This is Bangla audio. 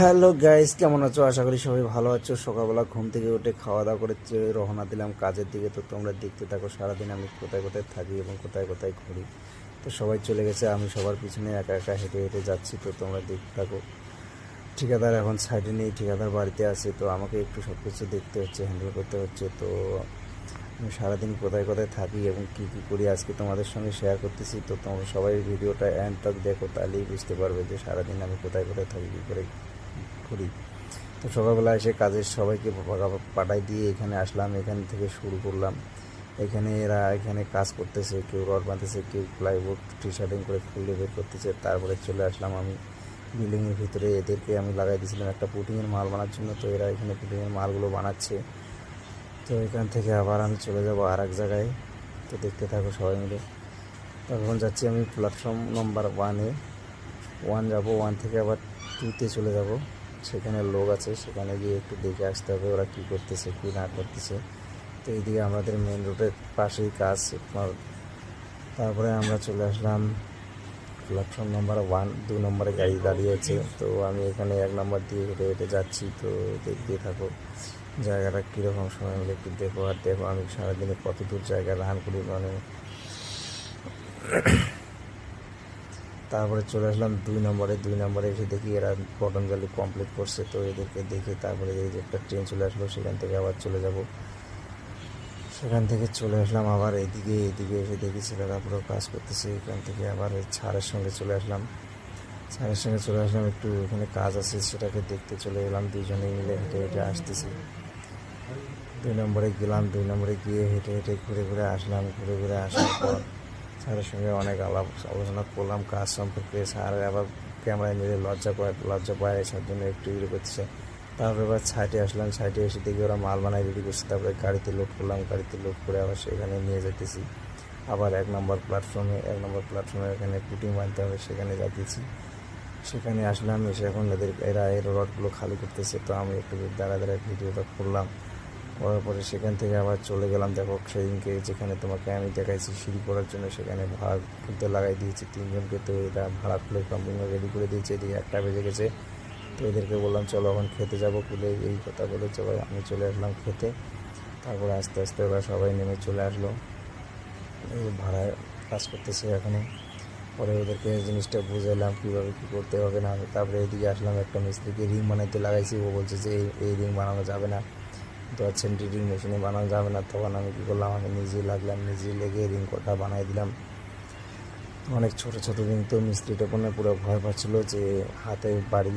হ্যালো গাইস, কেমন আছো? আশা করি সবাই ভালো আছো। সকালবেলা ঘুম থেকে উঠে খাওয়া দাওয়া করে রওনা দিলাম কাজের দিকে। তো তোমরা দেখতে থাকো সারাদিন আমি কোথায় কোথায় থাকি এবং কোথায় কোথায় ঘুরি। তো সবাই চলে গেছে, আমি সবার পিছনে একা একা হেঁটে হেঁটে যাচ্ছি। তো তোমরা দেখতে থাকো। ঠিকাদার এখন সাইডে নেই, ঠিকাদার বাড়িতে আছে। তো আমাকে একটু সব কিছু দেখতে হচ্ছে, হ্যান্ডেল করতে হচ্ছে। তো আমি সারাদিন কোথায় কোথায় থাকি এবং কী কী করি আজকে তোমাদের সঙ্গে শেয়ার করতেছি। তো তোমরা সবাই ভিডিওটা এন্ড তক দেখো, তাহলেই বুঝতে পারবে যে সারাদিন আমি কোথায় কোথায় থাকি, কী করে করি। তো সকালবেলা এসে কাজের সবাইকে পাঠাই দিয়ে এখানে আসলাম, এখান থেকে শুরু করলাম। এখানে কাজ করতেছে, কেউ রড বাঁধতেছে, কেউ প্লাইউড টি শার্টিং করে খুলে বের করতেছে। তারপরে চলে আসলাম আমি বিল্ডিংয়ের ভিতরে। এদেরকে আমি লাগাই দিয়েছিলাম একটা পুটিংয়ের মাল বানার জন্য। তো এরা এখানে পুটিংয়ের মালগুলো বানাচ্ছে। তো এখান থেকে আবার আমি চলে যাব আর এক জায়গায়। তো দেখতে থাকো সবাই মিলে। তখন যাচ্ছি আমি প্ল্যাটফর্ম নম্বর 1 যাব, 1 থেকে আবার 2-তে চলে যাব। সেখানে লোক আছে, সেখানে গিয়ে একটু দেখে আসতে হবে ওরা কী করতেছে কী না করতেছে। তো এইদিকে আমাদের মেন রোডের পাশেই কাজ। তারপরে আমরা চলে আসলাম প্ল্যাটফর্ম নম্বর 1, 2 নম্বরে গাড়ি দাঁড়িয়ে আছে। তো আমি এখানে 1 নম্বর দিয়ে হেঁটে হেঁটে যাচ্ছি। তো দেখতে থাকো জায়গাটা কীরকম, সময় মিলে একটু দেখো। আর দেখো আমি সারাদিনে কত দূর জায়গা রান করি। তারপরে চলে আসলাম 2 নম্বরে এসে দেখি এরা পতঞ্জলি কমপ্লিট করছে। তো এদেরকে দেখে তারপরে এই যে একটা ট্রেন চলে আসলো, সেখান থেকে আবার চলে যাব। সেখান থেকে চলে আসলাম আবার এদিকে এসে দেখি ছেলেরা পুরো কাজ করতেছে। এখান থেকে আবার ছাড়ের সঙ্গে চলে আসলাম, একটু এখানে কাজ আছে সেটাকে দেখতে চলে গেলাম। দুজনে মিলে হেঁটে হেঁটে আসতেছি। 2 নম্বরে গেলাম, 2 নম্বরে গিয়ে হেঁটে হেঁটে ঘুরে ঘুরে আসলাম। ঘুরে ঘুরে আসার পর স্যারের সঙ্গে অনেক আলোচনা করলাম কাজ সম্পর্কে। স্যার আবার ক্যামেরায় নিয়ে লজ্জা পায় এসব জন্য একটু করতেছে। তারপরে এবার সাইডে আসলাম, সাইডে এসে দেখি ওরা মাল বানায় রেডি করছে। তারপরে গাড়িতে লোড করলাম, গাড়িতে লোড করে আবার সেখানে নিয়ে যেতেছি। আবার 1 নম্বর প্ল্যাটফর্মে এখানে পুটিং বানতে হবে, সেখানে যাচ্ছি। সেখানে আসলাম, এসে এখন এরা রডগুলো খালি করতেছে। তো আমি একটু দাঁড়ায় ভিডিওটা করলাম। করার পরে সেখান থেকে আবার চলে গেলাম। দেখো সেদিনকে যেখানে তোমাকে আমি দেখাইছি সিঁড়ি করার জন্য, সেখানে ভাড়া খুলতে লাগাই দিয়েছি 3জনকে। তো এরা ভাড়া খুলে সম্পূর্ণ রেডি করে দিয়েছে। এদিকে 1টা বেজে গেছে। তো এদেরকে বললাম চলো এখন খেতে যাবো, খুলে এই কথা বলে চলো আমি চলে আসলাম খেতে। তারপরে আস্তে আস্তে ওরা সবাই নেমে চলে আসলো। এই ভাড়ায় কাজ করতেছে এখনও। পরে ওদেরকে জিনিসটা বুঝালাম কীভাবে কী করতে হবে না। তারপরে এদিকে আসলাম, একটা মিস্ত্রিকে রিং বানাইতে লাগাইছি। ও বলছে যে এই রিং বানানো যাবে না, 10 সেন্টিমিটার মেশিনে বানানো যাবে না। তখন আমি কী করলাম, আমি নিজেই লাগলাম, নিজেই লেগে রিং কটা বানাই দিলাম। অনেক ছোটো ছোটো রিং। তো মিস্ত্রিটা পুরো ভয় পাচ্ছিলো যে হাতে বাড়ি